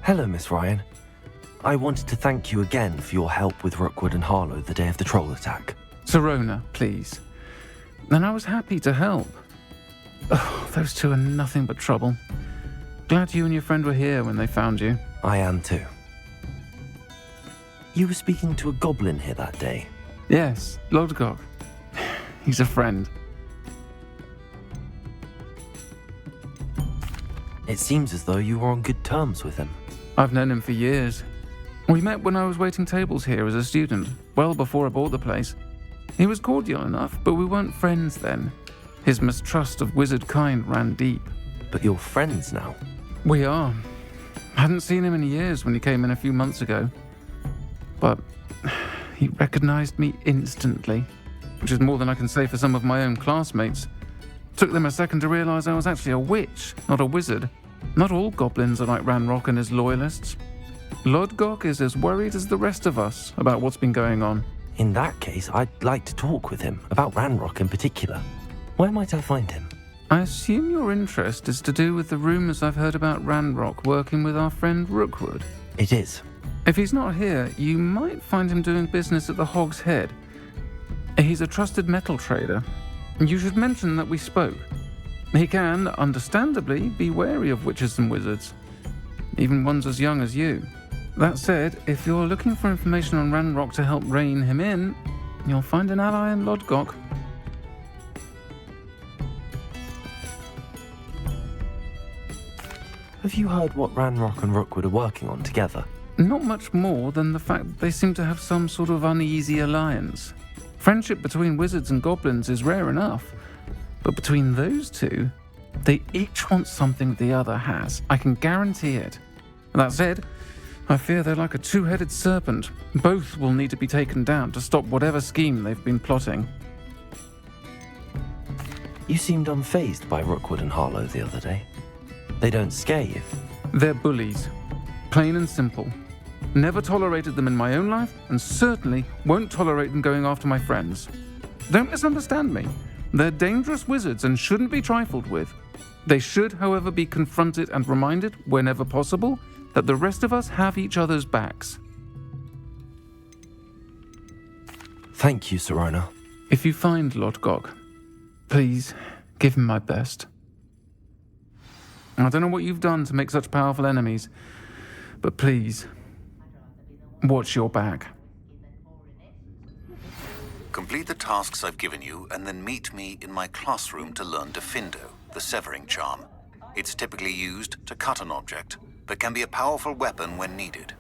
Hello, Miss Ryan. I wanted to thank you again for your help with Rookwood and Harlow the day of the troll attack. Sirona, please. And I was happy to help. Oh, those two are nothing but trouble. Glad you and your friend were here when they found you. I am too. You were speaking to a goblin here that day. Yes, Lodgok. He's a friend. It seems as though you were on good terms with him. I've known him for years. We met when I was waiting tables here as a student, well before I bought the place. He was cordial enough, but we weren't friends then. His mistrust of wizard kind ran deep. But you're friends now. We are. Hadn't seen him in years when he came in a few months ago. But he recognized me instantly, which is more than I can say for some of my own classmates. Took them a second to realize I was actually a witch, not a wizard. Not all goblins are like Ranrock and his loyalists. Lodgok is as worried as the rest of us about what's been going on. In that case, I'd like to talk with him, about Ranrock in particular. Where might I find him? I assume your interest is to do with the rumors I've heard about Ranrock working with our friend Rookwood. It is. If he's not here, you might find him doing business at the Hog's Head. He's a trusted metal trader. You should mention that we spoke. He can, understandably, be wary of witches and wizards, even ones as young as you. That said, if you're looking for information on Ranrock to help rein him in, you'll find an ally in Lodgok. Have you heard what Ranrock and Rookwood are working on together? Not much more than the fact that they seem to have some sort of uneasy alliance. Friendship between wizards and goblins is rare enough, but between those two, they each want something the other has. I can guarantee it. That said, I fear they're like a two-headed serpent. Both will need to be taken down to stop whatever scheme they've been plotting. You seemed unfazed by Rookwood and Harlow the other day. They don't scare you. They're bullies. Plain and simple. Never tolerated them in my own life, and certainly won't tolerate them going after my friends. Don't misunderstand me. They're dangerous wizards and shouldn't be trifled with. They should, however, be confronted and reminded, whenever possible, that the rest of us have each other's backs. Thank you, Sirona. If you find Lodgok, please give him my best. I don't know what you've done to make such powerful enemies, but please, watch your back. Complete the tasks I've given you and then meet me in my classroom to learn Defindo, the severing charm. It's typically used to cut an object, but can be a powerful weapon when needed.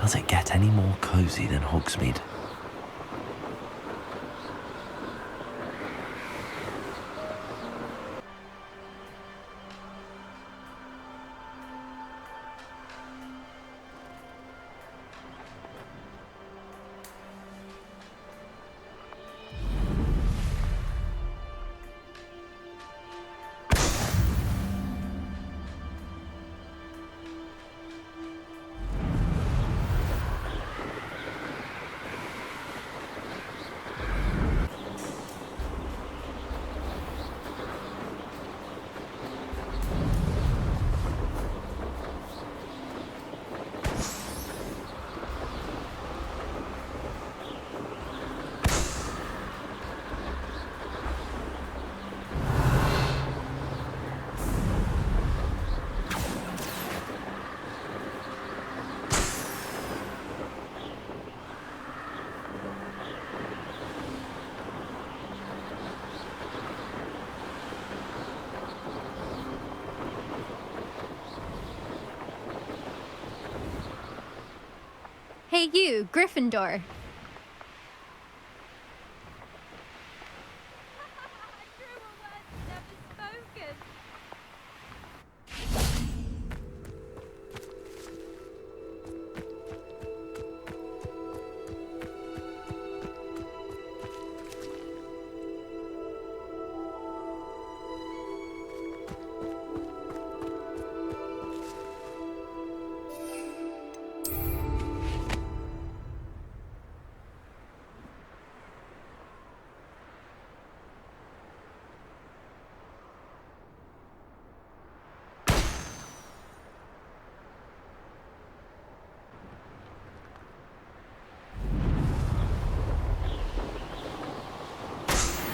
Does it get any more cozy than Hogsmeade? Hey you, Gryffindor.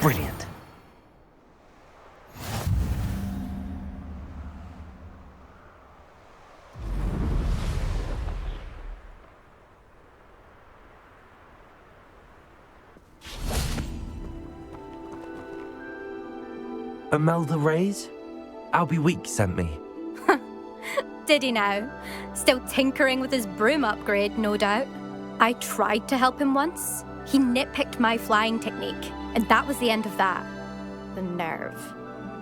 Brilliant. Imelda Reyes? Albie Week sent me. Did he now? Still tinkering with his broom upgrade, no doubt. I tried to help him once. He nitpicked my flying technique, and that was the end of that. The nerve.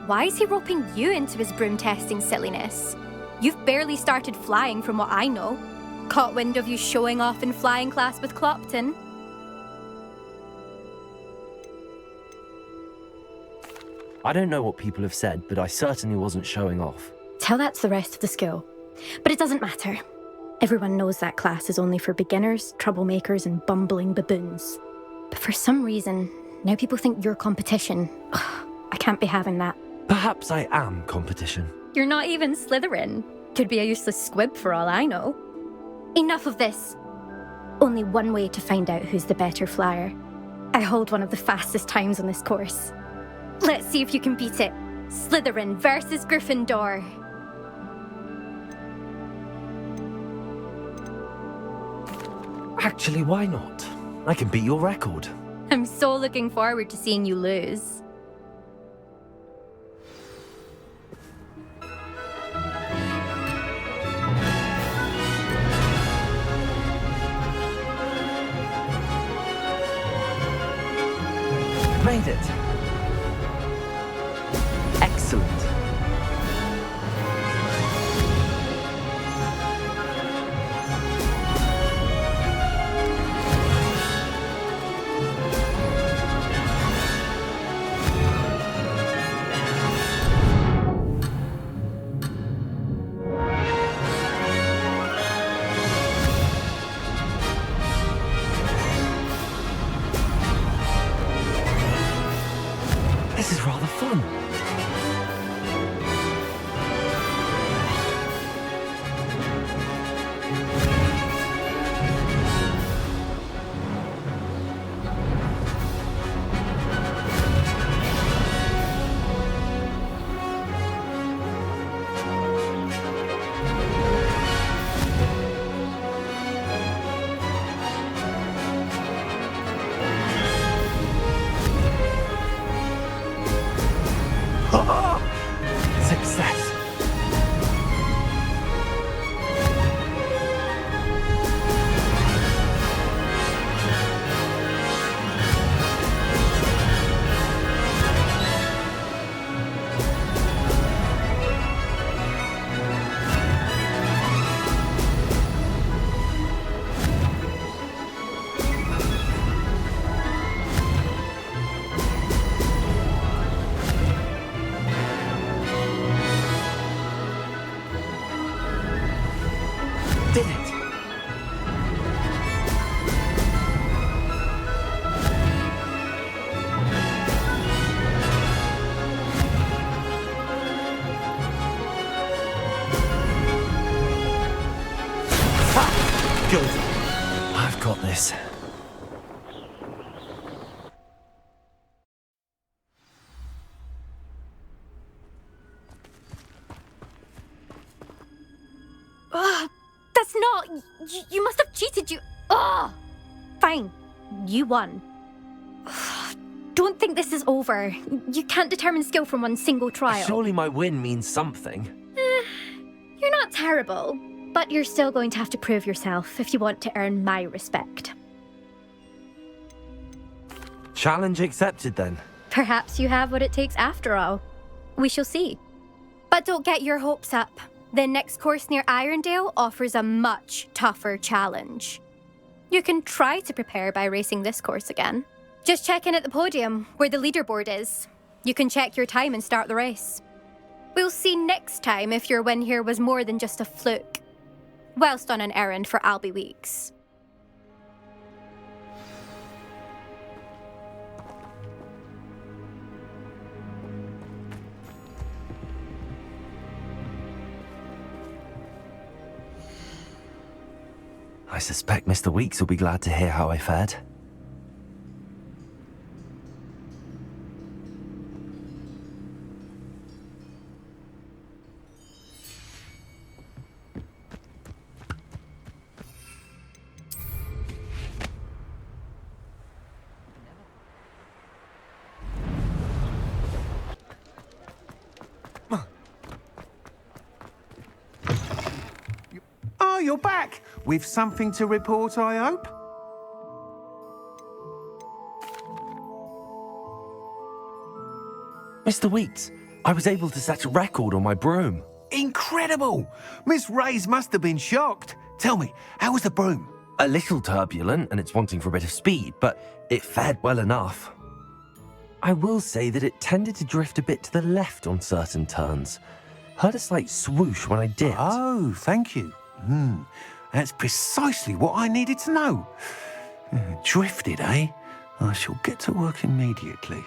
Why is he roping you into his broom testing silliness? You've barely started flying from what I know. Caught wind of you showing off in flying class with Clopton. I don't know what people have said, but I certainly wasn't showing off. Tell that to the rest of the school. But it doesn't matter. Everyone knows that class is only for beginners, troublemakers, and bumbling baboons. But for some reason, now people think you're competition. Ugh, I can't be having that. Perhaps I am competition. You're not even Slytherin. Could be a useless squib for all I know. Enough of this. Only one way to find out who's the better flyer. I hold one of the fastest times on this course. Let's see if you can beat it. Slytherin versus Gryffindor. Actually, why not? I can beat your record. I'm so looking forward to seeing you lose. Made it. Excellent. This is rather fun. this. Ugh, that's not... You must have cheated, you... Ugh! Fine. You won. Ugh, don't think this is over. You can't determine skill from one single trial. Surely my win means something. You're not terrible, but you're still going to have to prove yourself if you want to earn my respect. Challenge accepted then. Perhaps you have what it takes after all. We shall see. But don't get your hopes up. The next course near Irondale offers a much tougher challenge. You can try to prepare by racing this course again. Just check in at the podium, where the leaderboard is. You can check your time and start the race. We'll see next time if your win here was more than just a fluke. Whilst on an errand for Albie Weeks. I suspect Mr. Weeks will be glad to hear how I fared. Oh, you're back! With something to report, I hope? Mr. Weeks, I was able to set a record on my broom. Incredible! Miss Reyes must have been shocked. Tell me, how was the broom? A little turbulent and it's wanting for a bit of speed, but it fared well enough. I will say that it tended to drift a bit to the left on certain turns. Heard a slight swoosh when I dipped. Oh, thank you. That's precisely what I needed to know. Drifted, eh? I shall get to work immediately.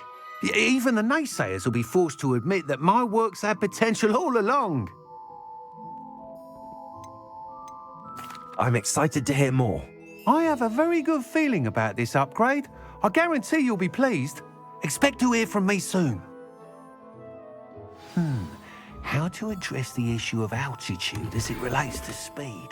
Even the naysayers will be forced to admit that my work's had potential all along. I'm excited to hear more. I have a very good feeling about this upgrade. I guarantee you'll be pleased. Expect to hear from me soon. How to address the issue of altitude as it relates to speed?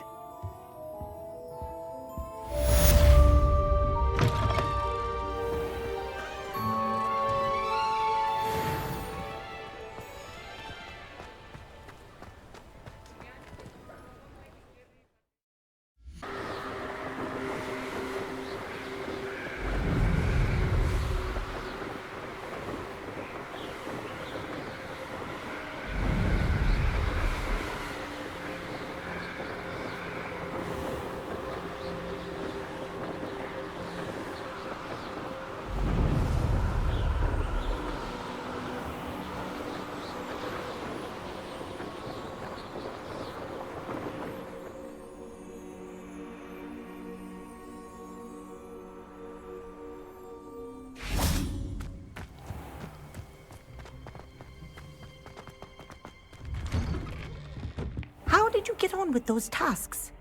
How did you get on with those tasks?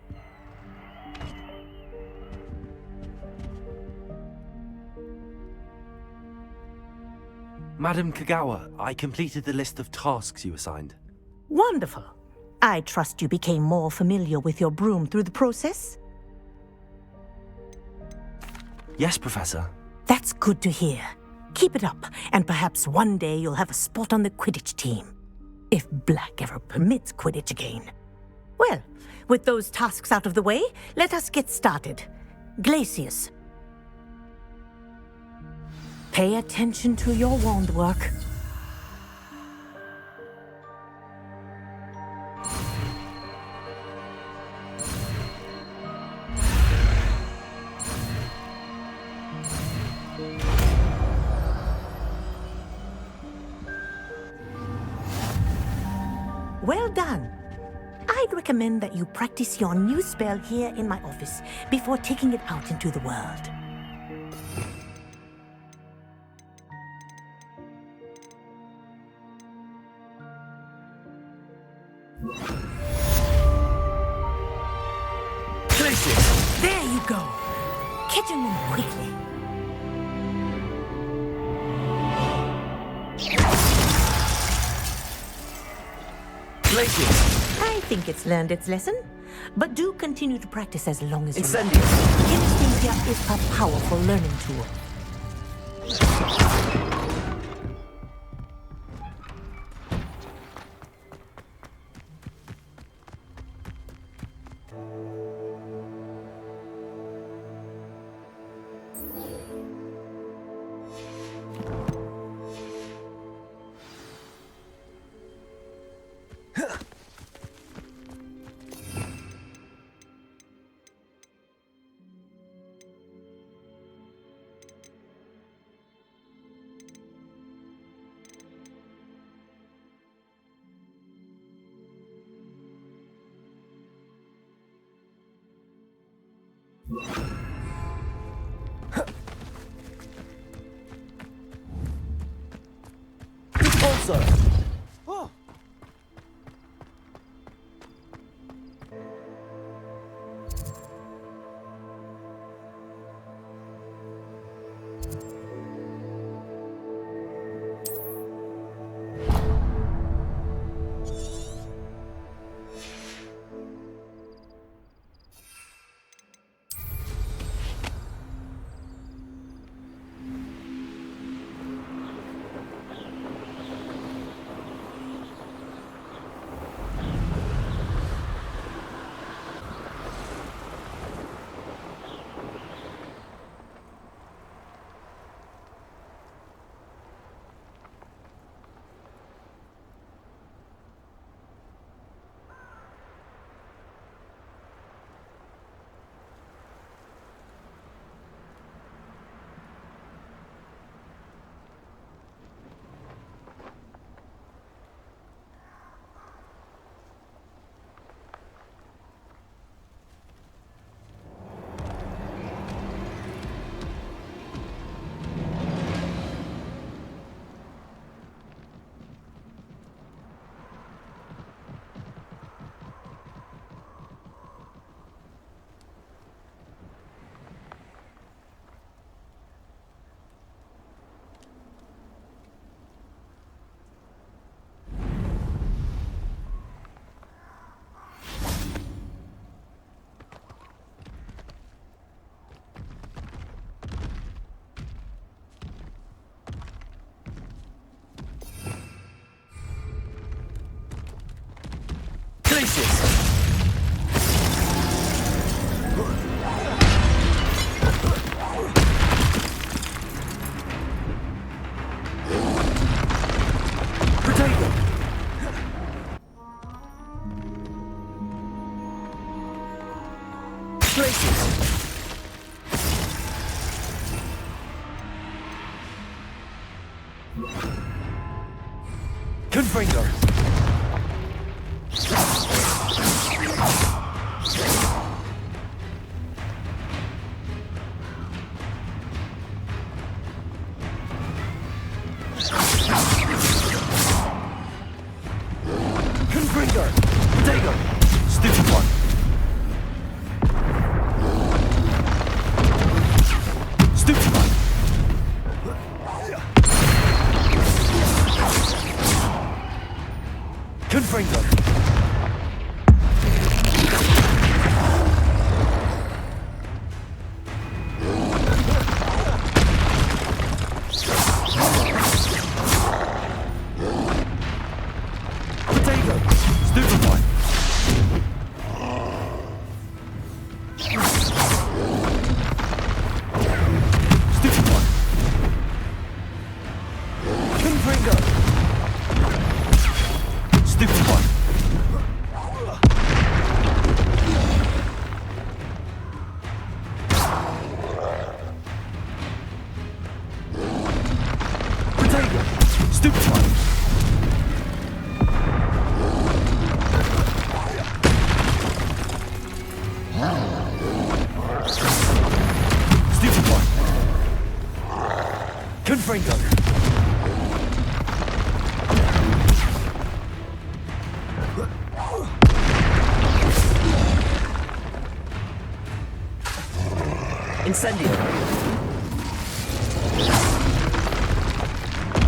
Madam Kagawa, I completed the list of tasks you assigned. Wonderful. I trust you became more familiar with your broom through the process? Yes, Professor. That's good to hear. Keep it up, and perhaps one day you'll have a spot on the Quidditch team. If Black ever permits Quidditch again. Well, with those tasks out of the way, let us get started. Glacius. Pay attention to your wand work. Well done. I'd recommend that you practice your new spell here in my office before taking it out into the world. There you go. catching them quickly. Glacius! I think it's learned its lesson, but do continue to practice as long as you like. Incendius! Kinesthesia is a powerful learning tool. Also! Oh. Confringo! Confringo! Potato! Stupid one! Stupid one! Confringo! Potato! Stupid one! Stupid one! Confringo! Stupid one! Potato! Stupid one! Stupid one! Confringo! Incendio.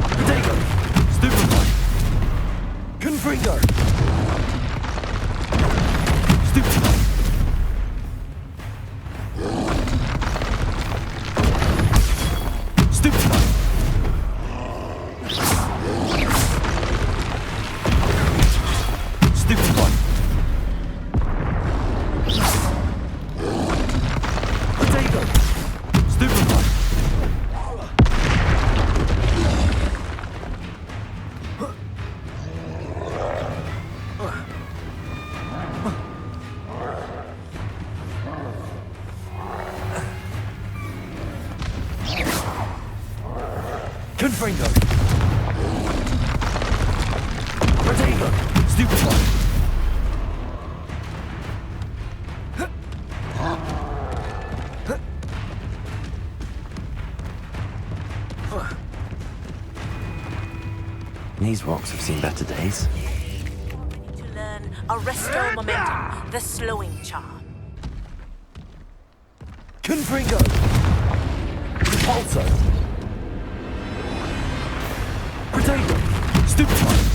Protego. Stupefy. Confringo. Stupefy. Stupefy. Stupefy. Protego. Stupefy. Confringo. Protego. Stupefy. These rocks have seen better days. To learn Arresto Momentum, the slowing charm. Confringo. Repulso. Protego. Stupefy.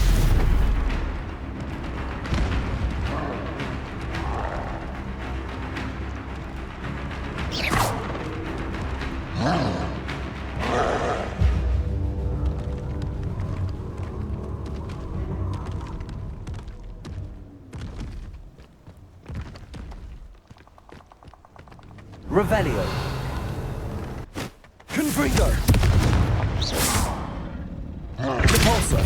Revelio. Confringo. Repulso.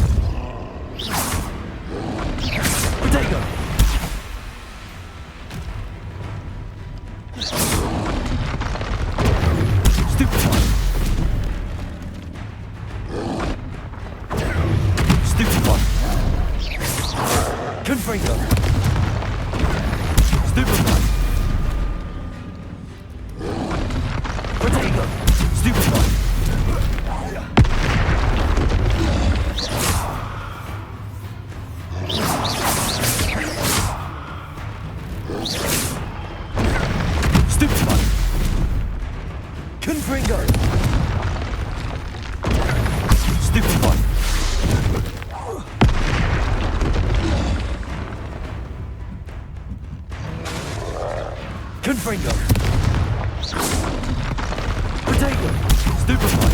Protego. Stupefy. Stupefy. Confringo. Stupefy. Protego. Stupefy. Stupefy. Confringo. Stupefy. Confringo. Protego. Stupefy.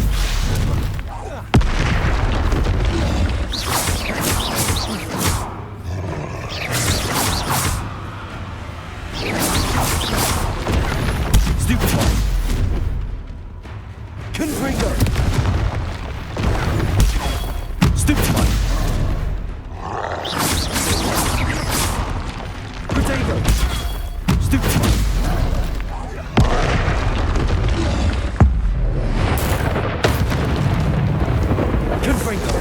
Stupefy. Confringo. Stupefy. Protego. Stupefy. Confringo.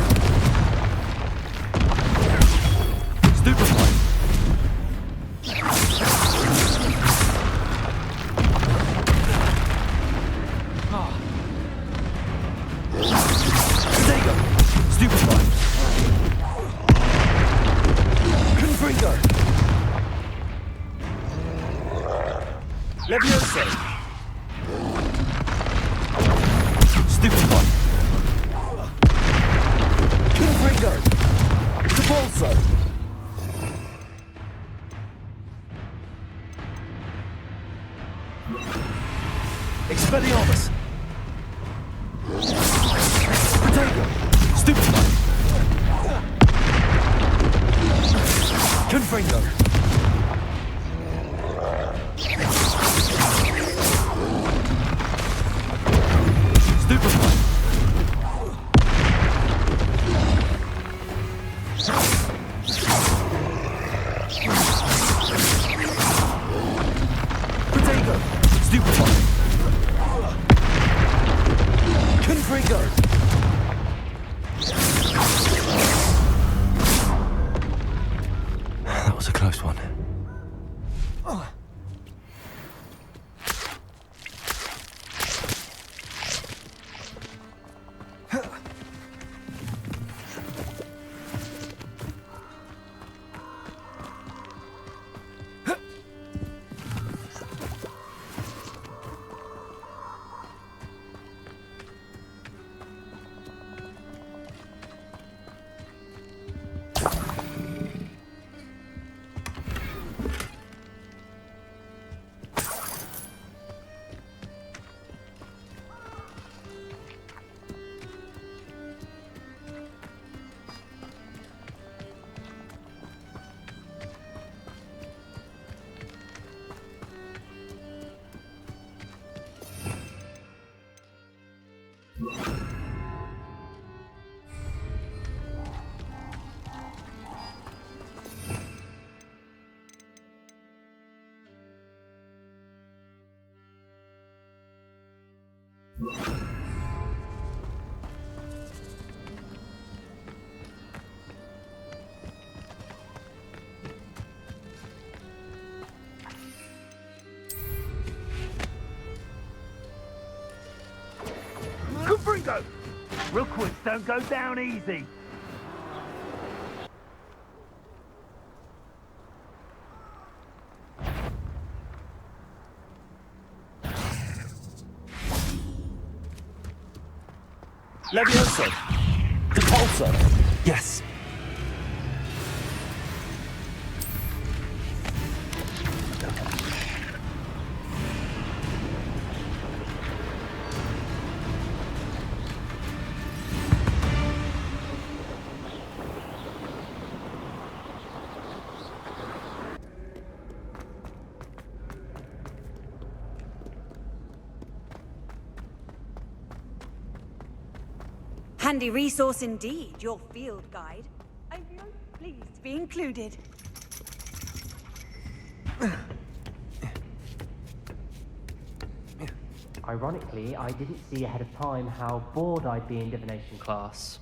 Stupefy. Protego. Stupefy. Confringo. Levioso. Stupefy. Confringo. Repulso. Expelliarmus. Protego. Stupefy. Confringo. Stupefy. Protego. Stupefy. Confringo. That was a close one. Rookwoods don't go down easy. Levioso! Repulsor! Yes. Handy resource indeed, your field guide. I'm very pleased to be included. Ironically, I didn't see ahead of time how bored I'd be in divination class.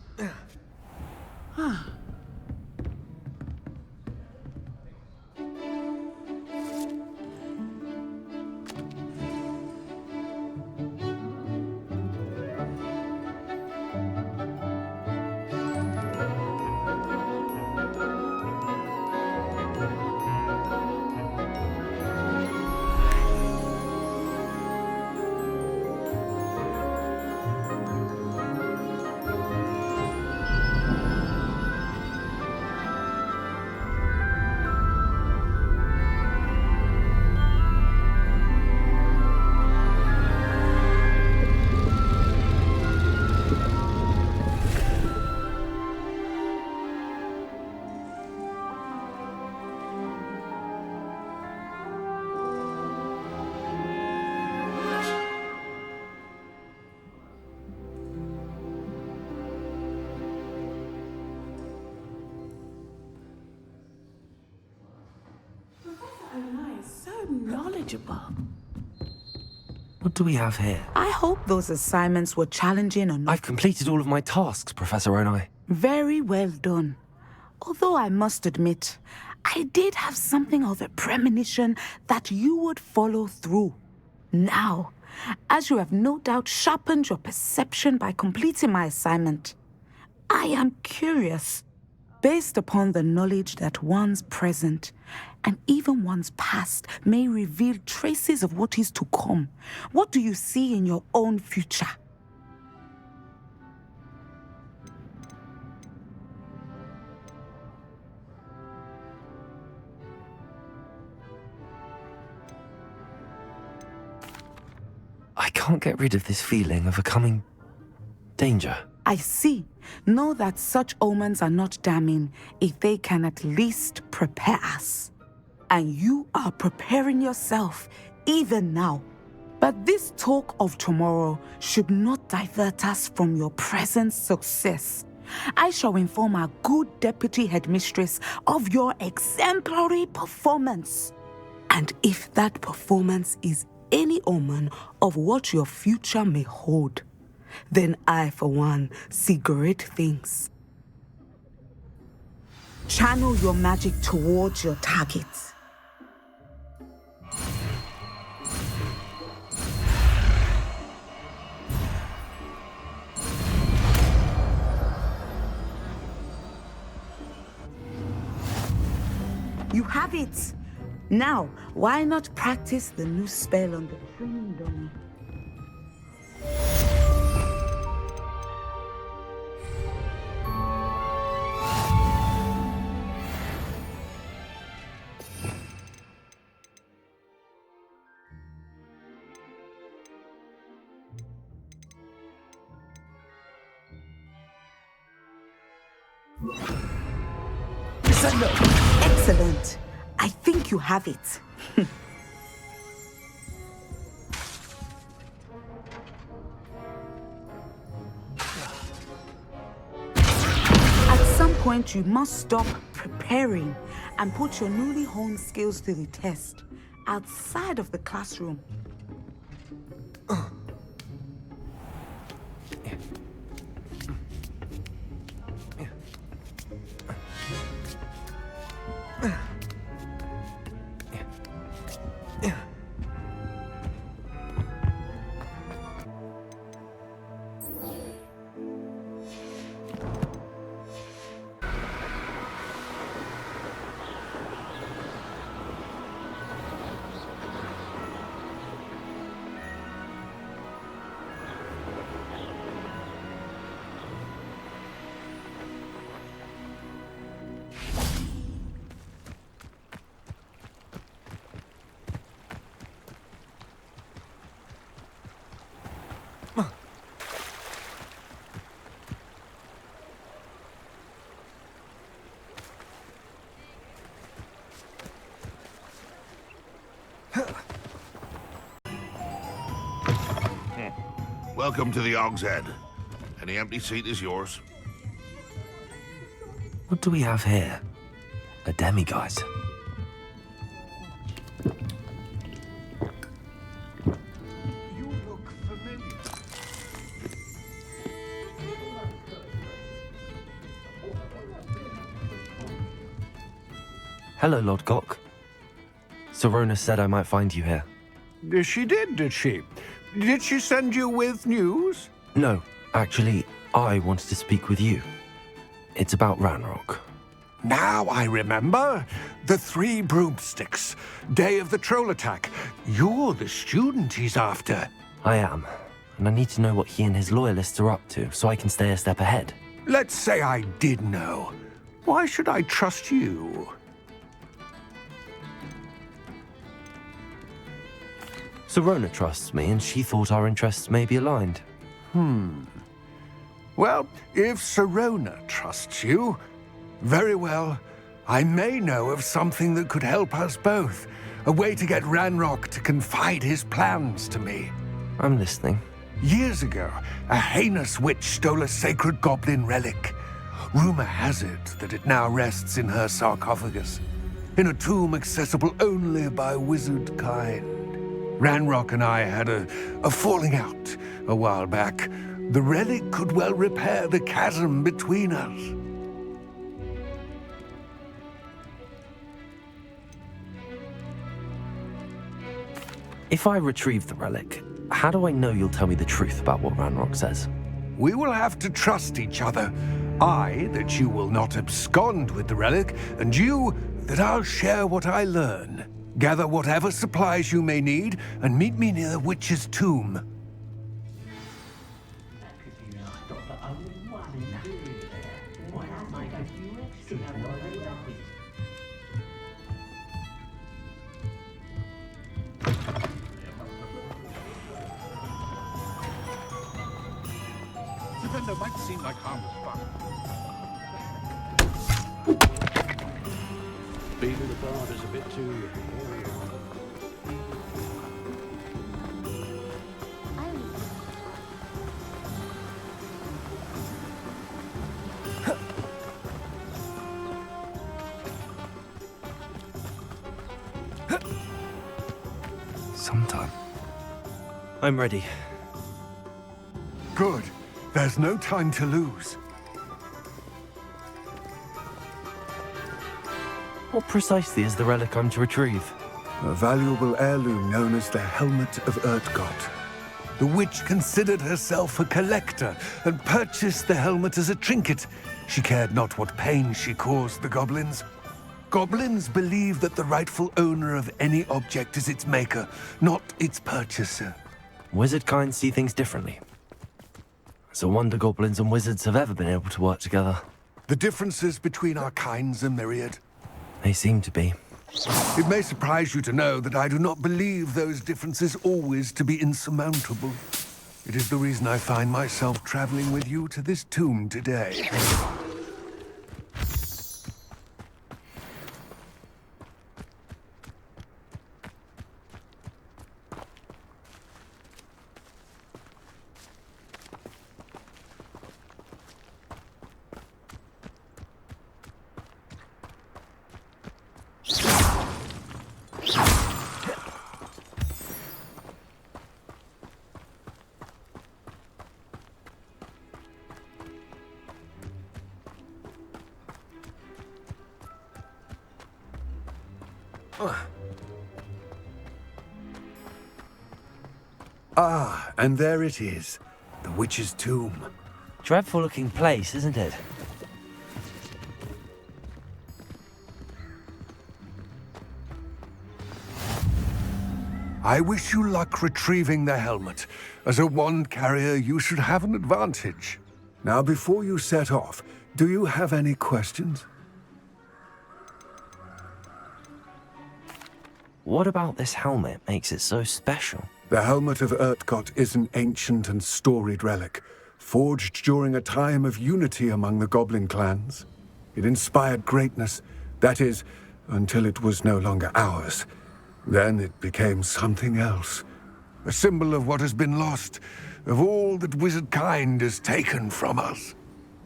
So knowledgeable. What do we have here? I hope those assignments were challenging enough. I've completed all of my tasks, Professor Onai. Very well done. Although I must admit, I did have something of a premonition that you would follow through. Now, as you have no doubt sharpened your perception by completing my assignment, I am curious, based upon the knowledge that one's present and even one's past may reveal traces of what is to come. What do you see in your own future? I can't get rid of this feeling of a coming danger. I see. Know that such omens are not damning if they can at least prepare us. And you are preparing yourself even now. But this talk of tomorrow should not divert us from your present success. I shall inform our good deputy headmistress of your exemplary performance. And if that performance is any omen of what your future may hold, then I, for one, see great things. Channel your magic towards your targets. You have it! Now, why not practice the new spell on the training dummy? Excellent. I think you have it. At some point, you must stop preparing and put your newly honed skills to the test outside of the classroom. Welcome to the Og's Head. Any empty seat is yours. What do we have here? A demiguise. You look familiar. Hello, Lord Gok. Sorona said I might find you here. She did she? Did she send you with news? No, actually, I wanted to speak with you. It's about Ranrock. Now I remember. The 3 broomsticks. Day of the troll attack. You're the student he's after. I am, and I need to know what he and his loyalists are up to so I can stay a step ahead. Let's say I did know. Why should I trust you? Sorona trusts me, and she thought our interests may be aligned. Well, if Sorona trusts you, very well. I may know of something that could help us both. A way to get Ranrock to confide his plans to me. I'm listening. Years ago, a heinous witch stole a sacred goblin relic. Rumor has it that it now rests in her sarcophagus, in a tomb accessible only by wizard kind. Ranrock and I had a falling out a while back. The relic could well repair the chasm between us. If I retrieve the relic, how do I know you'll tell me the truth about what Ranrock says? We will have to trust each other. I, that you will not abscond with the relic, and you, that I'll share what I learn. Gather whatever supplies you may need, and meet me near the witch's tomb. Defender might seem like harmless fun. Speed of the guard is a bit too... Sometime. I'm ready. Good. There's no time to lose. What precisely is the relic I'm to retrieve? A valuable heirloom known as the Helmet of Urtgott. The witch considered herself a collector and purchased the helmet as a trinket. She cared not what pain she caused the goblins. Goblins believe that the rightful owner of any object is its maker, not its purchaser. Wizard kind see things differently. It's a wonder goblins and wizards have ever been able to work together. The differences between our kinds are myriad. They seem to be. It may surprise you to know that I do not believe those differences always to be insurmountable. It is the reason I find myself traveling with you to this tomb today. Ah, and there it is. The witch's tomb. Dreadful looking place, isn't it? I wish you luck retrieving the helmet. As a wand carrier, you should have an advantage. Now, before you set off, do you have any questions? What about this helmet makes it so special? The Helmet of Urtgott is an ancient and storied relic, forged during a time of unity among the goblin clans. It inspired greatness, that is, until it was no longer ours. Then it became something else. A symbol of what has been lost, of all that wizard kind has taken from us.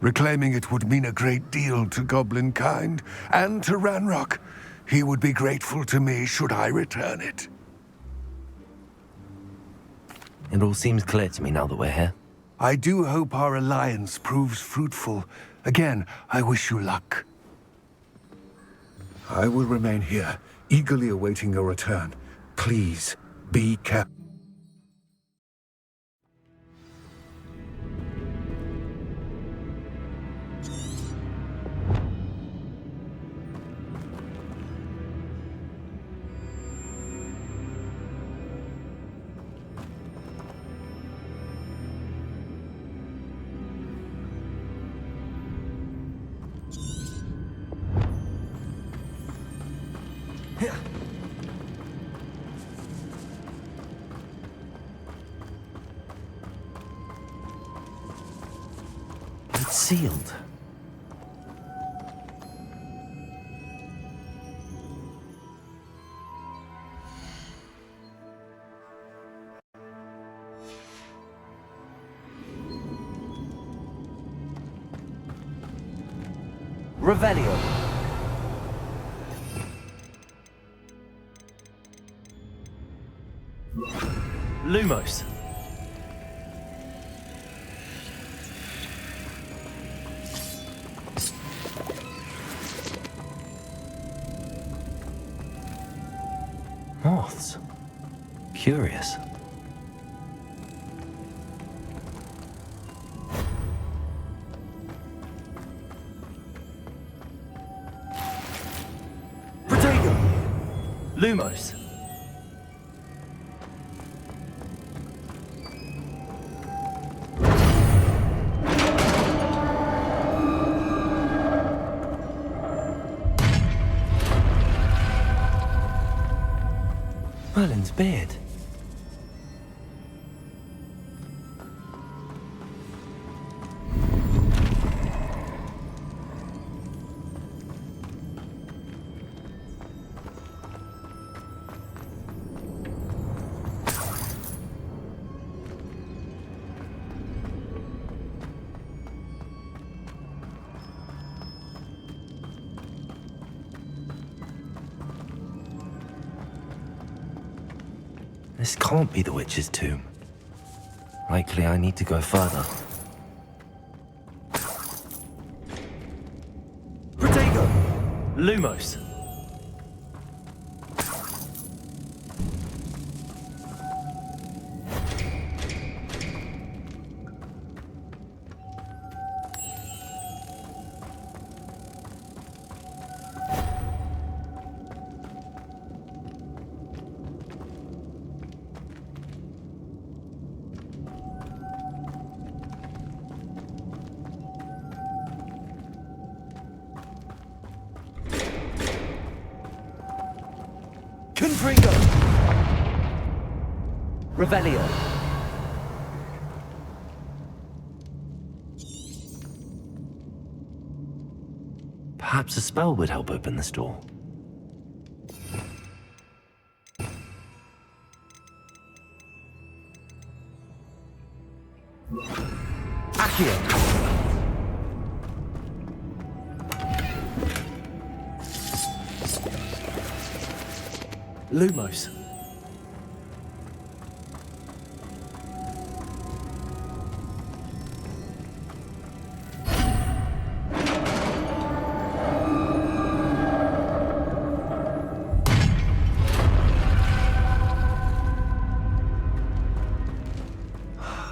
Reclaiming it would mean a great deal to goblin kind, and to Ranrock. He would be grateful to me should I return it. It all seems clear to me now that we're here. I do hope our alliance proves fruitful. Again, I wish you luck. I will remain here, eagerly awaiting your return. Please, be careful. It's sealed. Revelio. Lumos. Moths. Curious. Protego. Lumos. Merlin's beard. This can't be the witch's tomb. Likely I need to go further. Protego! Lumos! Confringo! Revelio! Perhaps a spell would help open this door. Accio! Lumos.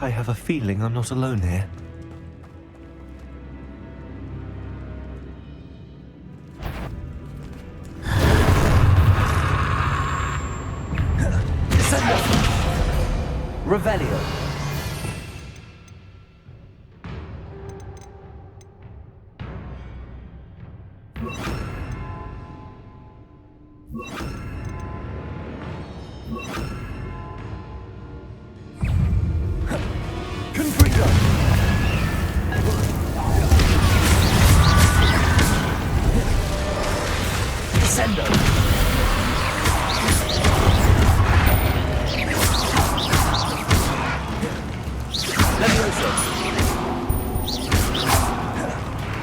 I have a feeling I'm not alone here. Revelio. Confringo. Descendo.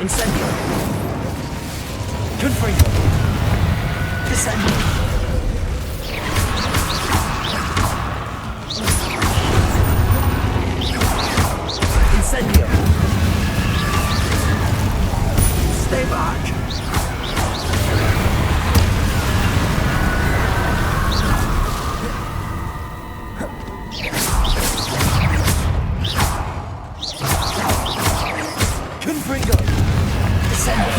Incendio. Confringo. Descendo. Incendio. Stay back. Confringo. Descendo.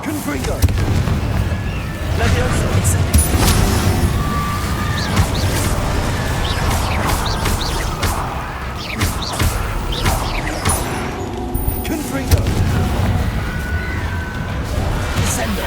Confringo. Levioso. Incendio. Confringo. Descendo.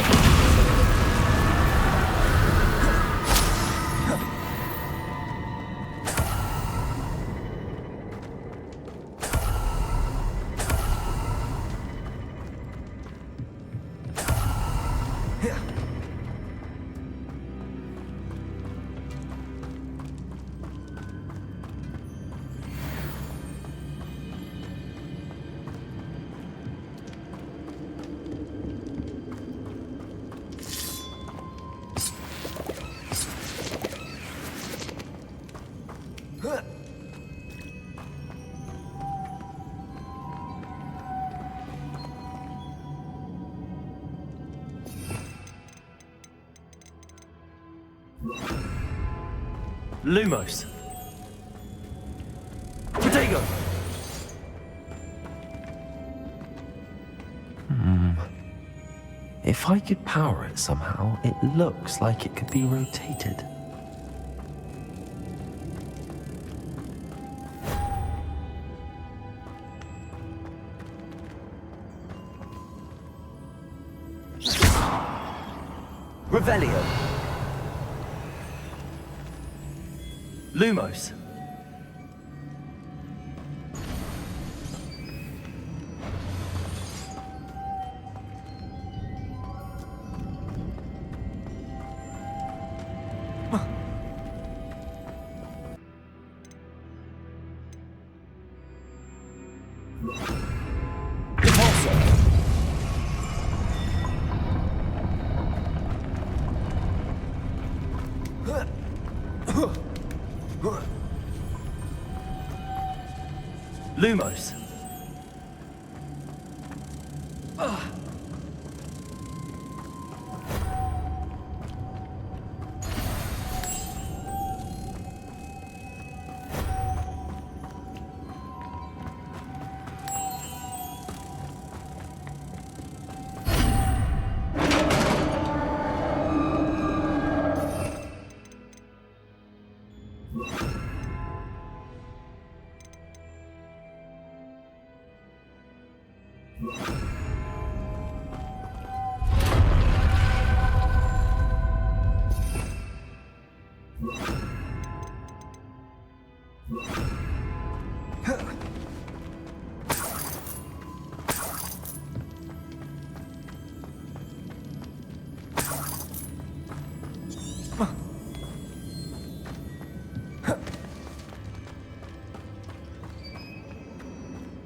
Lumos. Protego. If I could power it somehow, it looks like it could be rotated. Revelio. Lumos. Lumos.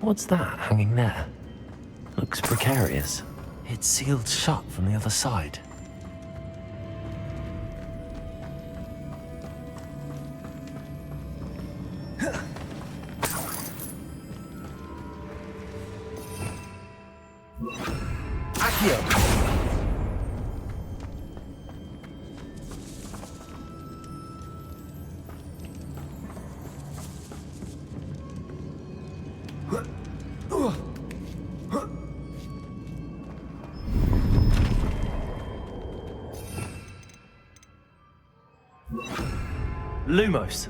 What's that hanging there? Looks precarious. It's sealed shut from the other side. Accio! Lumos.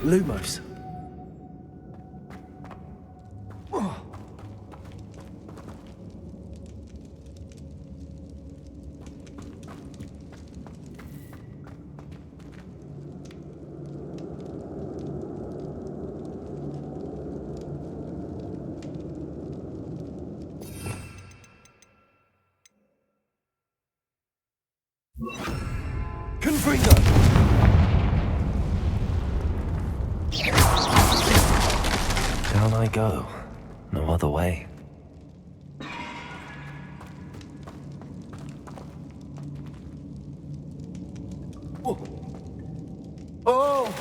Lumos. Confringo! Down I go. No other way. Oh!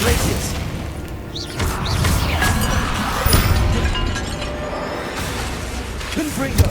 Places. Confringo.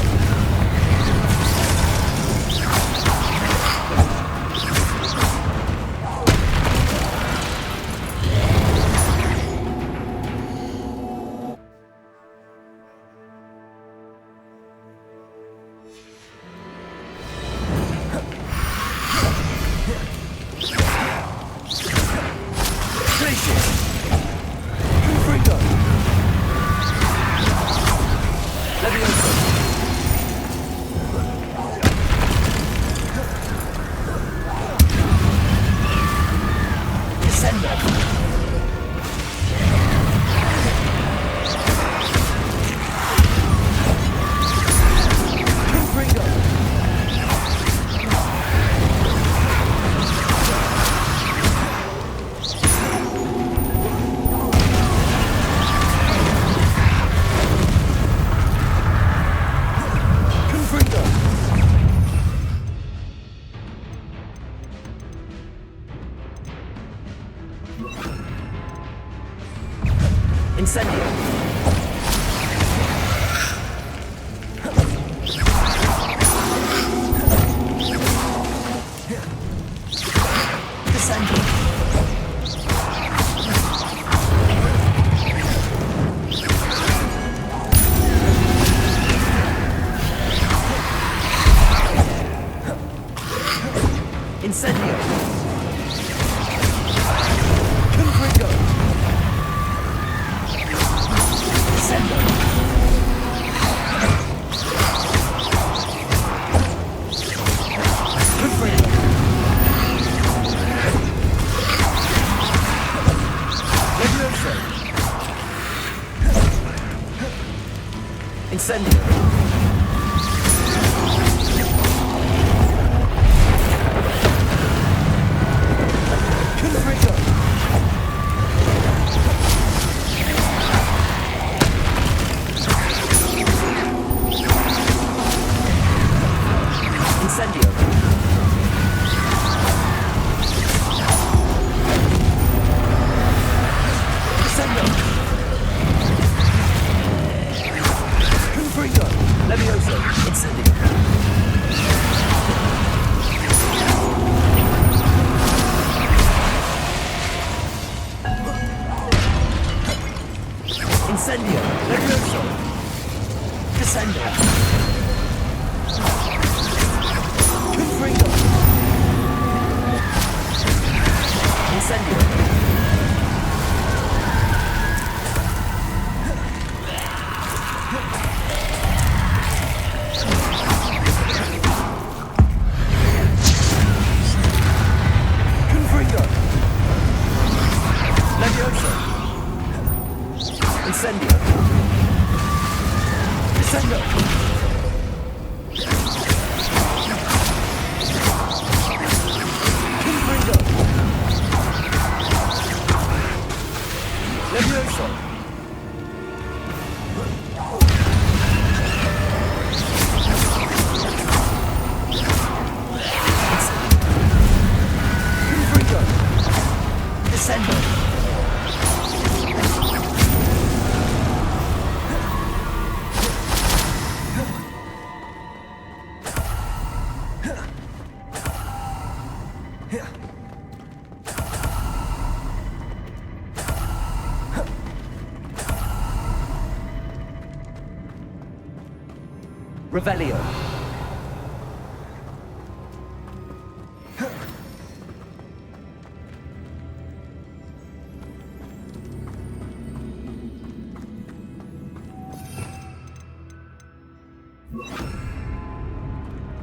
Incendio. Descending. Incendio. Confringo. Descendo. Confringo. Levioso. Incendio. Confringo. Incendio. Descendo. Confringo. Levioso. Incendio. Incendio. Levioso. Descendo. Confringo. Incendio. Confringo. Levioso. Incendio. Revelio.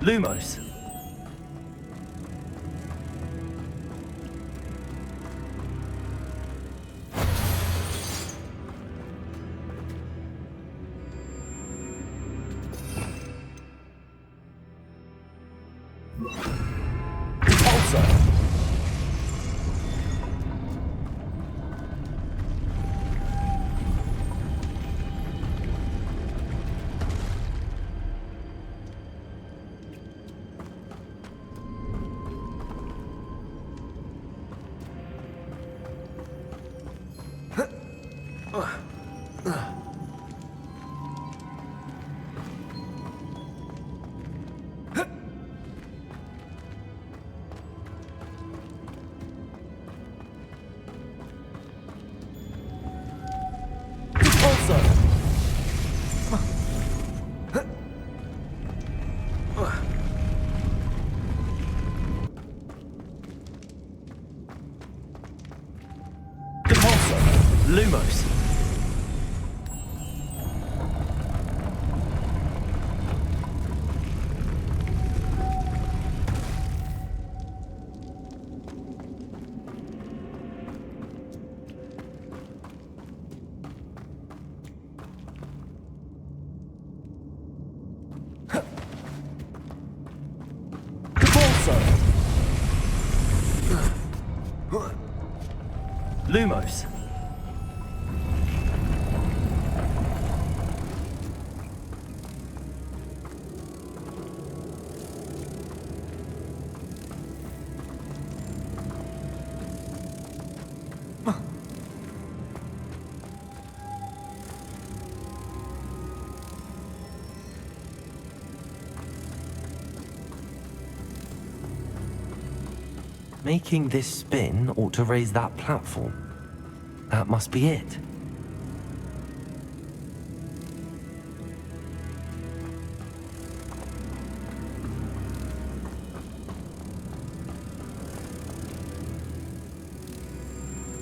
Lumos. Lumos. Lumos. Making this spin ought to raise that platform. That must be it.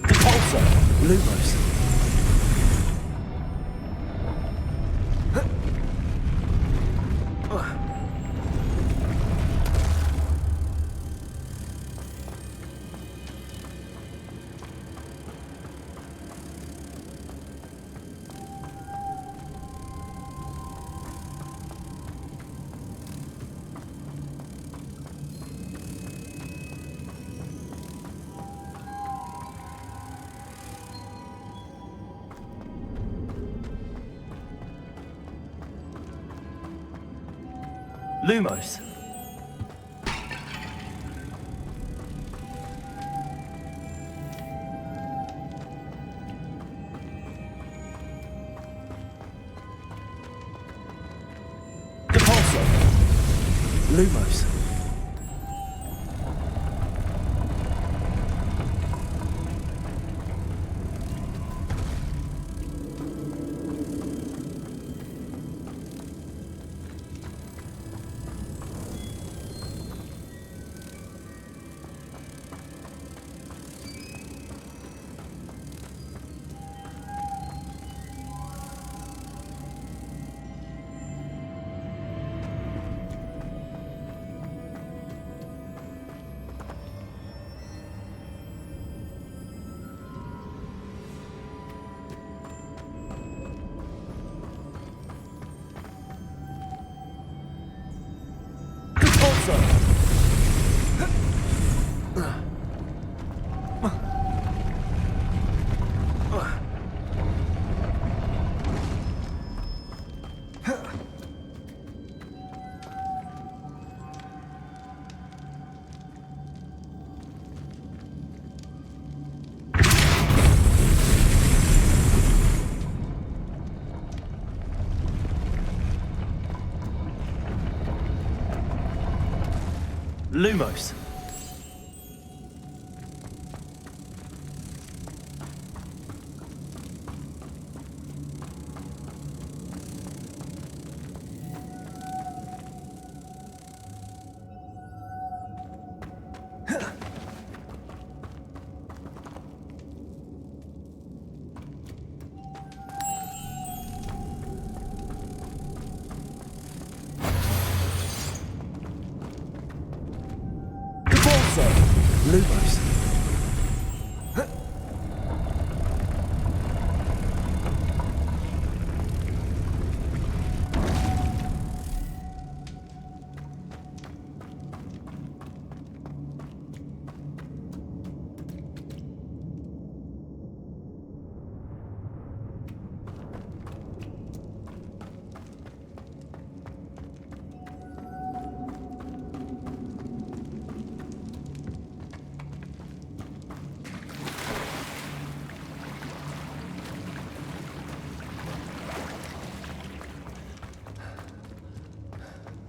Repulsor! Lumos. Lumos. Repulsor. Lumos. Lumos. Lumos.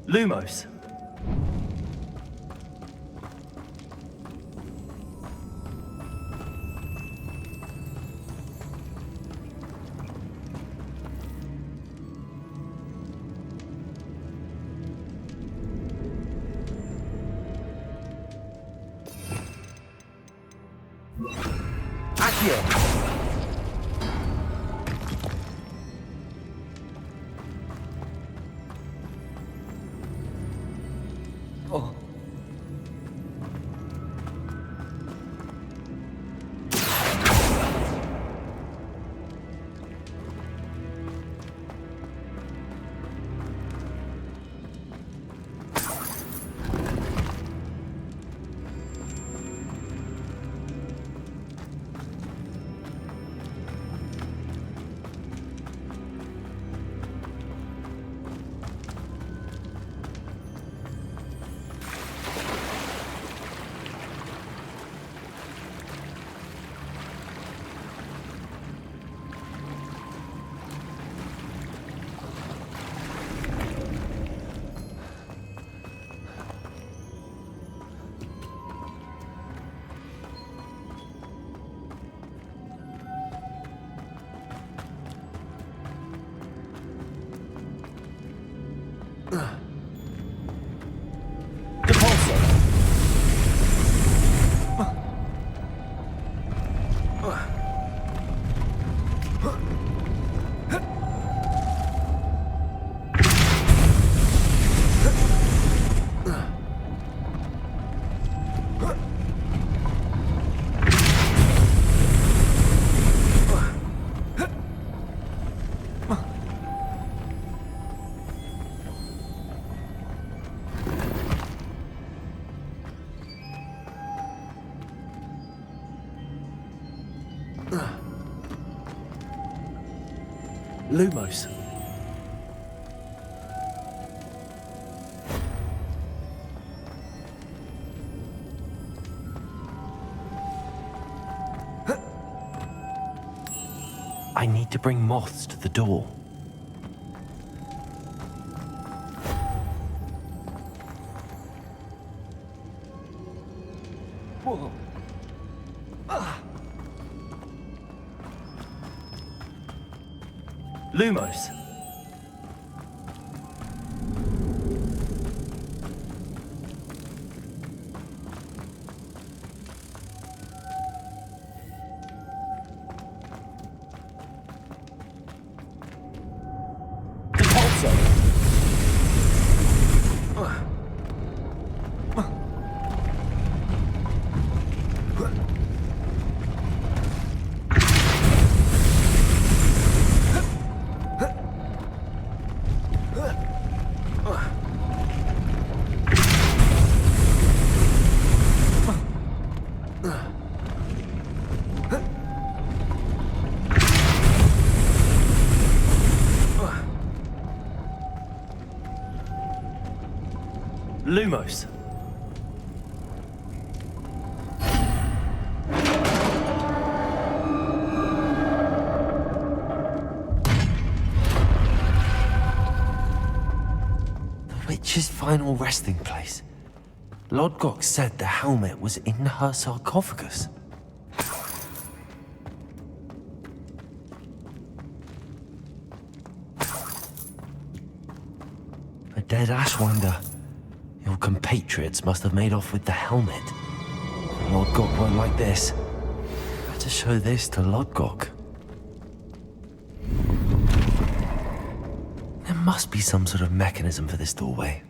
Lumos. Accio. Oh. Lumos. I need to bring moths to the door. Whoa. Lumos. Lumos. The witch's final resting place. Lodgok said the helmet was in her sarcophagus. A dead Ashwinder. Your compatriots must have made off with the helmet. Lodgok won't like this. Better show this to Lodgok. There must be some sort of mechanism for this doorway.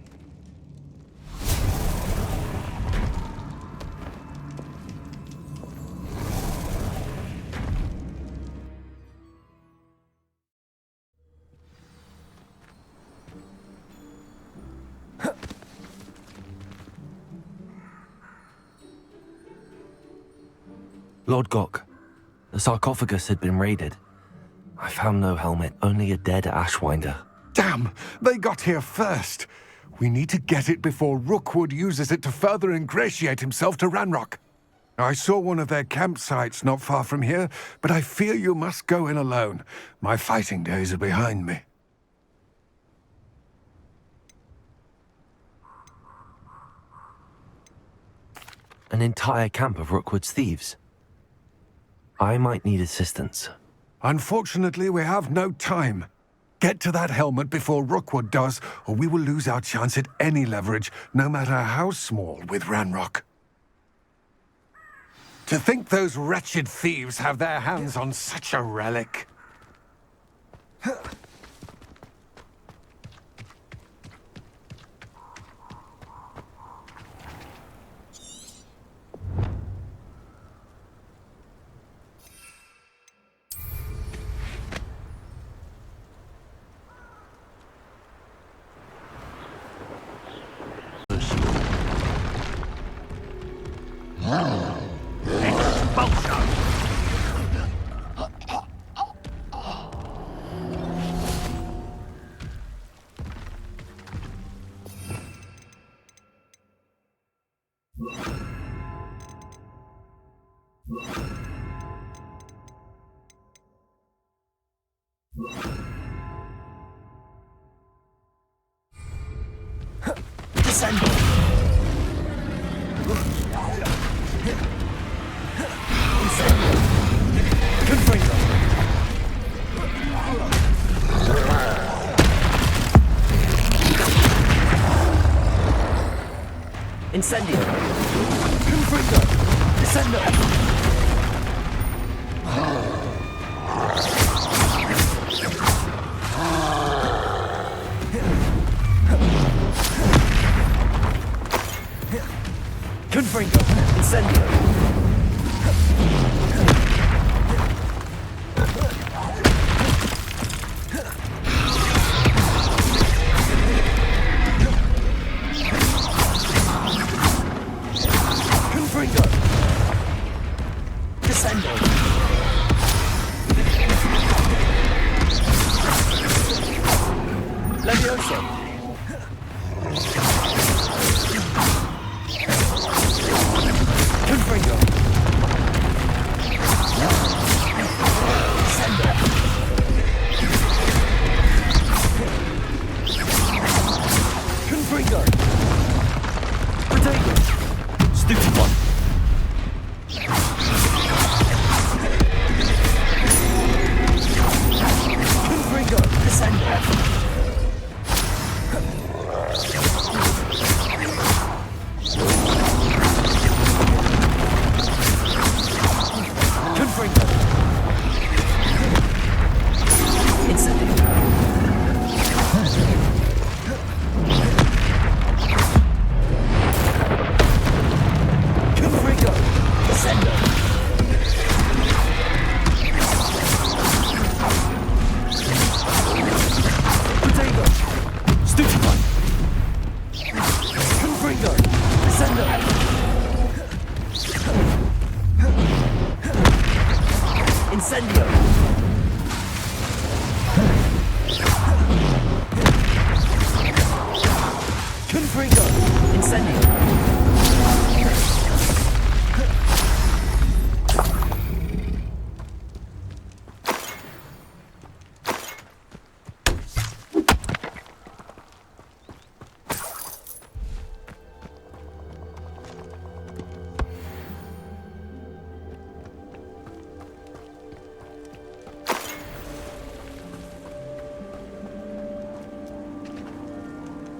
Lodgok, the sarcophagus had been raided. I found no helmet, only a dead Ashwinder. Damn! They got here first. We need to get it before Rookwood uses it to further ingratiate himself to Ranrock. I saw one of their campsites not far from here, but I fear you must go in alone. My fighting days are behind me. An entire camp of Rookwood's thieves. I might need assistance. Unfortunately, we have no time. Get to that helmet before Rookwood does, or we will lose our chance at any leverage, no matter how small, with Ranrock. To think those wretched thieves have their hands on such a relic. Incendio! Confringo! Descendo! Confringo! Incendio!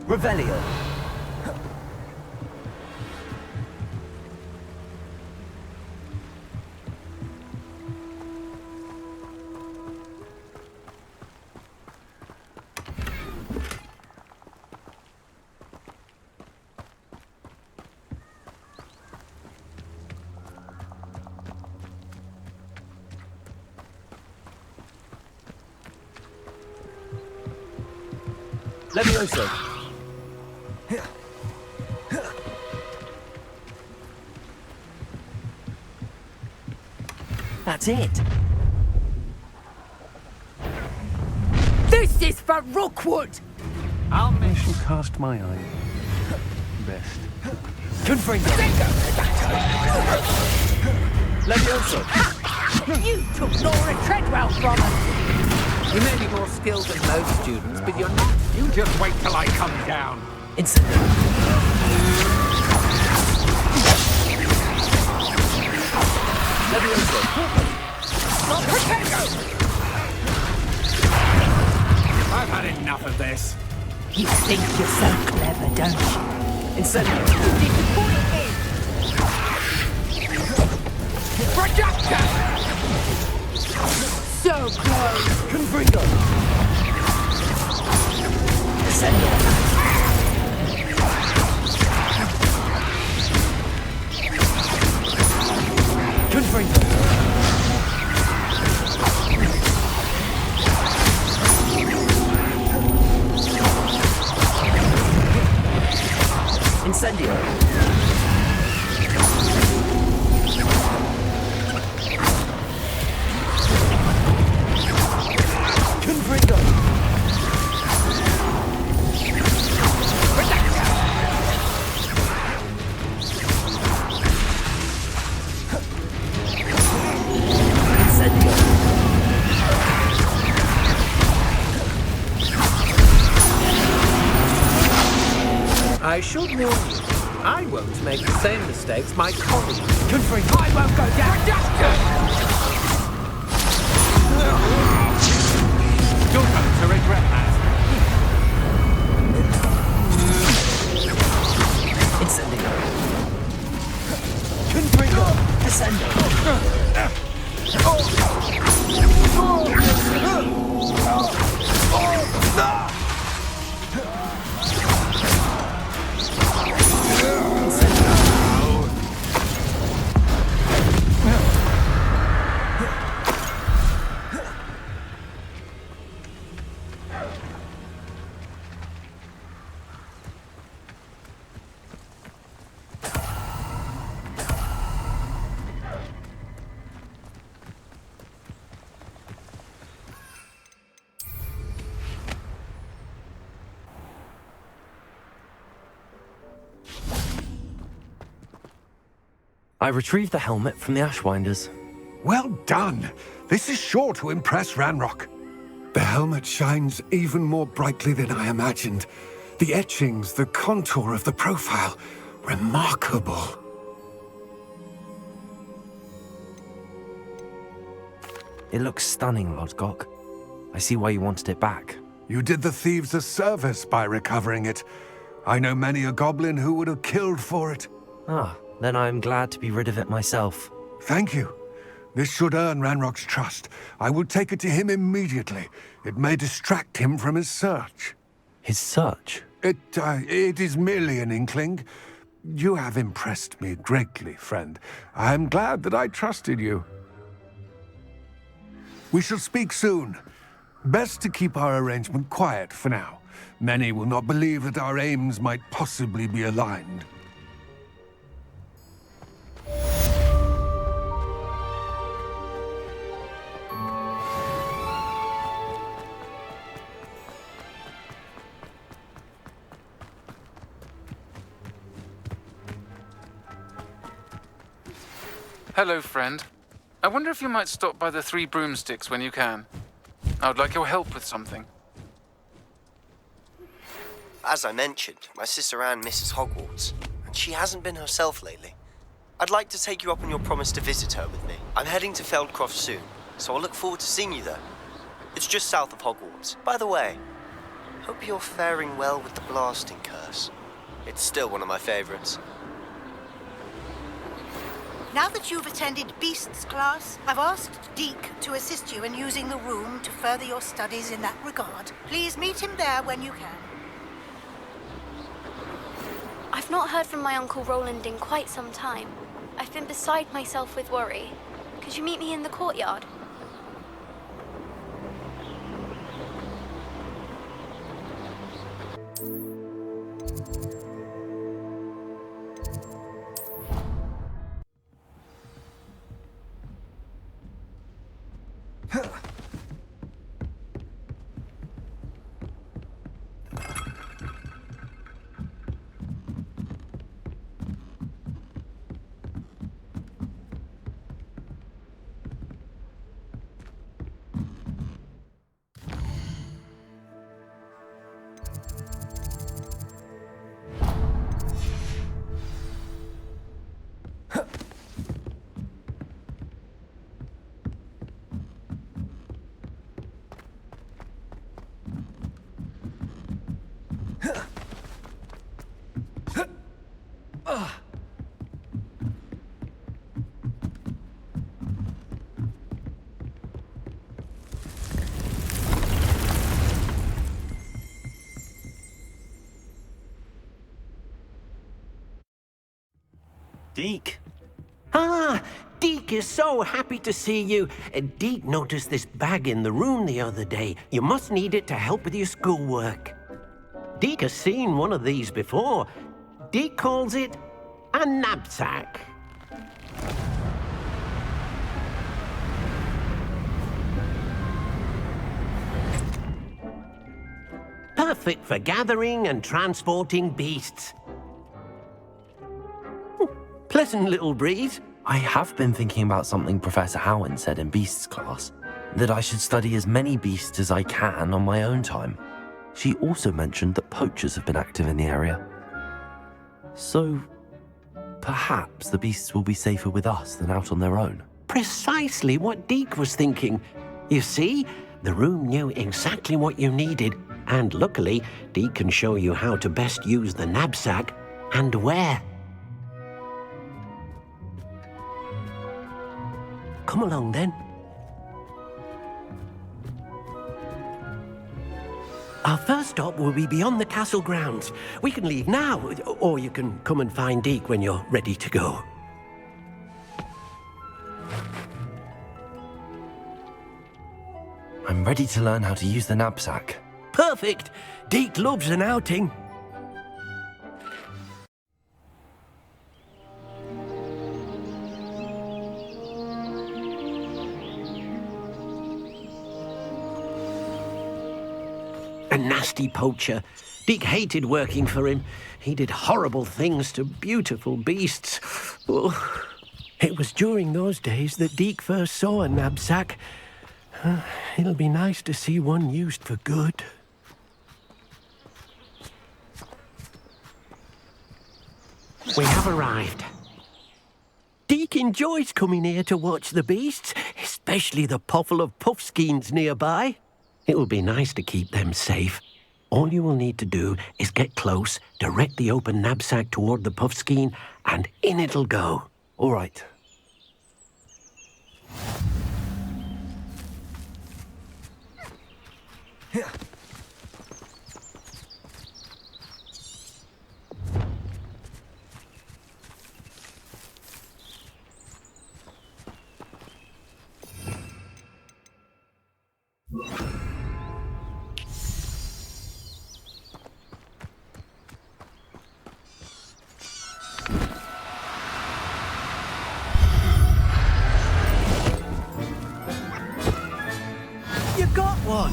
Revelio. Levioso. That's it. This is for Rookwood! I shall cast my eye. Best. Confringo. Levioso. You took Laura Treadwell from us! You may be more skilled than most students, but you're not. You just wait till I come down. Levioso. I've had enough of this. You think you're so clever, don't you? Incendio. Disappointed! Projector! So close! Confringo. Incendio. Confringo. Incendio. Confringo. Incendio. I should warn you, I won't make the same mistakes my colleagues. Confringo. I won't go down! You're going to regret that. Incendio. Confringo. Descendo. I retrieved the helmet from the Ashwinders. Well done. This is sure to impress Ranrock. The helmet shines even more brightly than I imagined. The etchings, the contour of the profile, remarkable. It looks stunning, Lodgok. I see why you wanted it back. You did the thieves a service by recovering it. I know many a goblin who would have killed for it. Ah, then I'm glad to be rid of it myself. Thank you. This should earn Ranrock's trust. I will take it to him immediately. It may distract him from his search. His search? It is merely an inkling. You have impressed me greatly, friend. I am glad that I trusted you. We shall speak soon. Best to keep our arrangement quiet for now. Many will not believe that our aims might possibly be aligned. Hello, friend. I wonder if you might stop by the Three Broomsticks when you can. I would like your help with something. As I mentioned, my sister Anne misses Hogwarts, and she hasn't been herself lately. I'd like to take you up on your promise to visit her with me. I'm heading to Feldcroft soon, so I'll look forward to seeing you there. It's just south of Hogwarts. By the way, Hope you're faring well with the blasting curse. It's still one of my favorites. Now that you've attended Beasts class, I've asked Deke to assist you in using the room to further your studies in that regard. Please meet him there when you can. I've not heard from my Uncle Roland in quite some time. I've been beside myself with worry. Could you meet me in the courtyard? Deke. Ah, Deke is so happy to see you. Deke noticed this bag in the room the other day. You must need it to help with your schoolwork. Deke has seen one of these before. Deke calls it a knapsack. Perfect for gathering and transporting beasts. Pleasant little breeze. I have been thinking about something Professor Howard said in Beasts class, that I should study as many beasts as I can on my own time. She also mentioned that poachers have been active in the area. So, perhaps the beasts will be safer with us than out on their own. Precisely what Deke was thinking. You see, the room knew exactly what you needed, and luckily, Deke can show you how to best use the knapsack and where. Come along, then. Our first stop will be beyond the castle grounds. We can leave now, or you can come and find Deke when you're ready to go. I'm ready to learn how to use the knapsack. Perfect! Deke loves an outing. A nasty poacher. Deke hated working for him. He did horrible things to beautiful beasts. Oh, it was during those days that Deke first saw a knapsack. It'll be nice to see one used for good. We have arrived. Deke enjoys coming here to watch the beasts, especially the potful of puffskeins nearby. It will be nice to keep them safe. All you will need to do is get close, direct the open knapsack toward the puffskein, and in it'll go. All right. Yeah. You got one!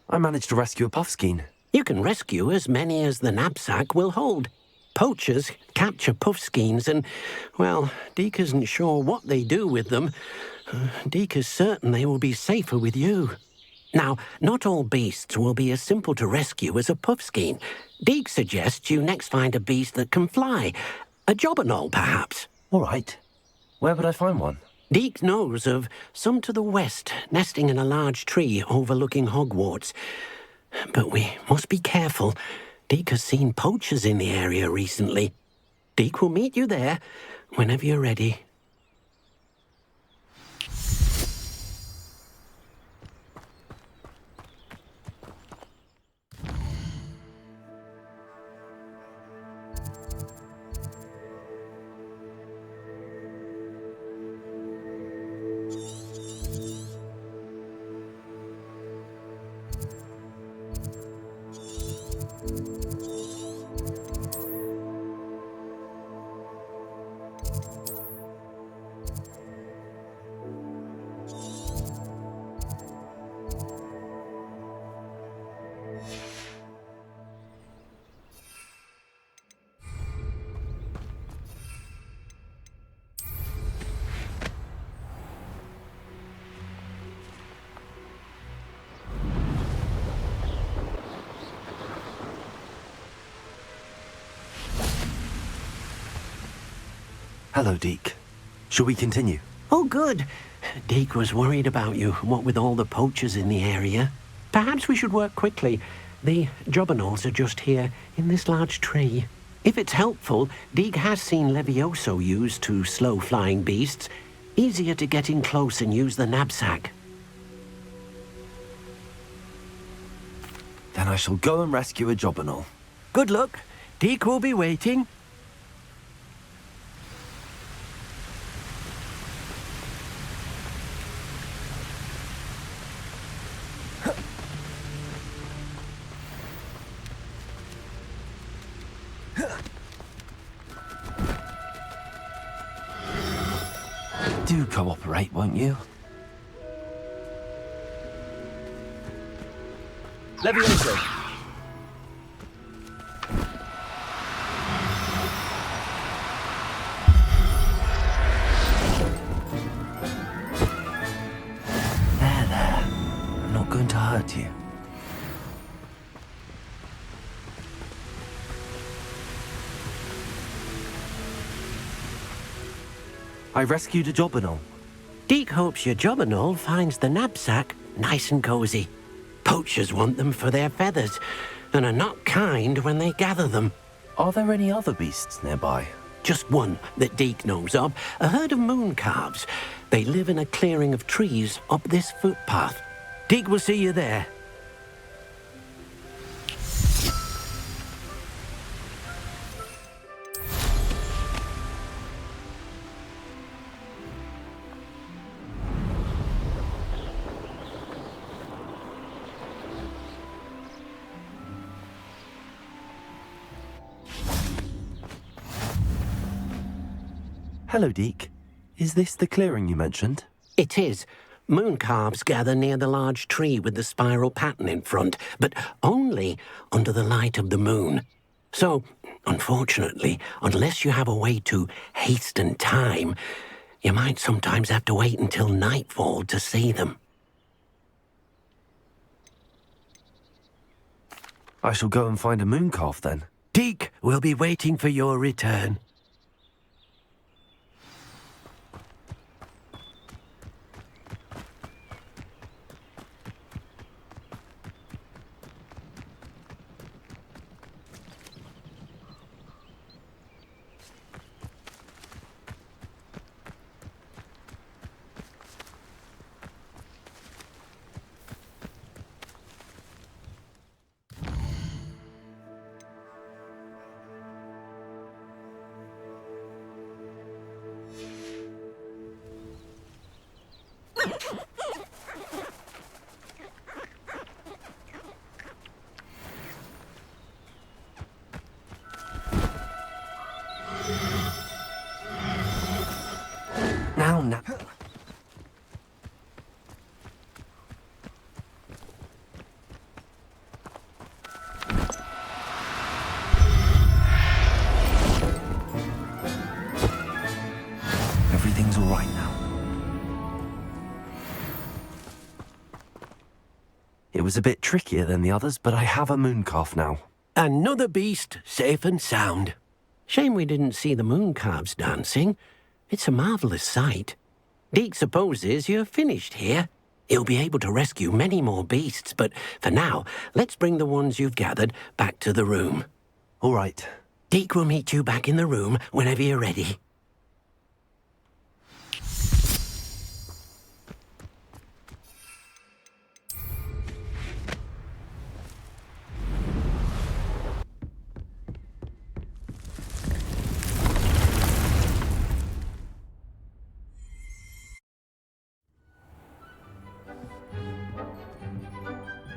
I managed to rescue a puffskein. You can rescue as many as the knapsack will hold. Poachers capture puffskeins and, well, Deke isn't sure what they do with them. Deke is certain they will be safer with you. Now, not all beasts will be as simple to rescue as a puffskein. Deke suggests you next find a beast that can fly. A jobberknoll, perhaps. All right. Where would I find one? Deke knows of some to the west, nesting in a large tree overlooking Hogwarts. But we must be careful. Deke has seen poachers in the area recently. Deke will meet you there whenever you're ready. Hello, Deke. Shall we continue? Oh, good. Deke was worried about you, what with all the poachers in the area. Perhaps we should work quickly. The jobberknolls are just here, in this large tree. If it's helpful, Deke has seen Levioso used to slow flying beasts. Easier to get in close and use the knapsack. Then I shall go and rescue a jobberknoll. Good luck. Deke will be waiting. Do cooperate, won't you? Levioso! There. I'm not going to hurt you. I rescued a jobberknoll. Deke hopes your jobberknoll finds the knapsack nice and cozy. Poachers want them for their feathers, and are not kind when they gather them. Are there any other beasts nearby? Just one that Deke knows of, a herd of moon calves. They live in a clearing of trees up this footpath. Deke will see you there. Hello, Deke. Is this the clearing you mentioned? It is. Moon calves gather near the large tree with the spiral pattern in front, but only under the light of the moon. So, unfortunately, unless you have a way to hasten time, you might sometimes have to wait until nightfall to see them. I shall go and find a moon calf then. Deke will be waiting for your return. was a bit trickier than the others, but I have a mooncalf now. Another beast, safe and sound. Shame we didn't see the mooncalves dancing. It's a marvellous sight. Deke supposes you're finished here. He'll be able to rescue many more beasts, but for now, let's bring the ones you've gathered back to the room. All right. Deke will meet you back in the room whenever you're ready.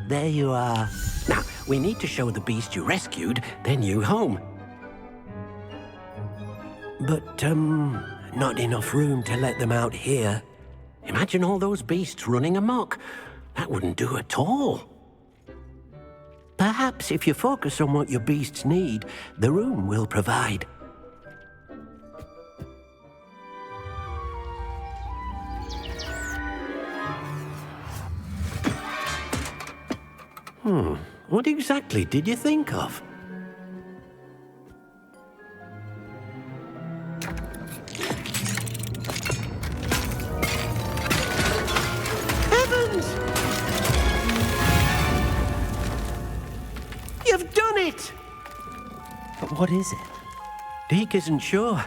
There you are. Now, we need to show the beast you rescued their new home. But, not enough room to let them out here. Imagine all those beasts running amok. That wouldn't do at all. Perhaps if you focus on what your beasts need, the room will provide. What exactly did you think of? Heavens! You've done it! But what is it? Deke isn't sure.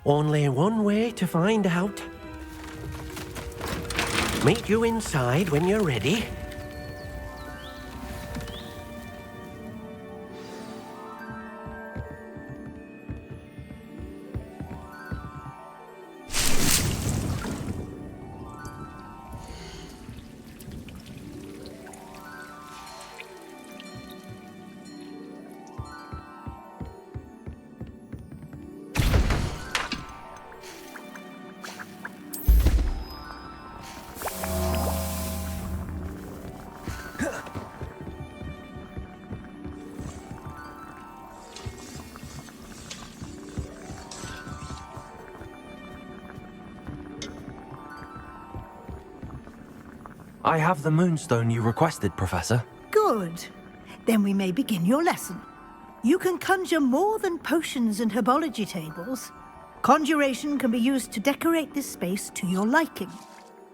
Only one way to find out. Meet you inside when you're ready. I have the moonstone you requested, Professor. Good. Then we may begin your lesson. You can conjure more than potions and herbology tables. Conjuration can be used to decorate this space to your liking.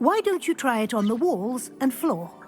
Why don't you try it on the walls and floor?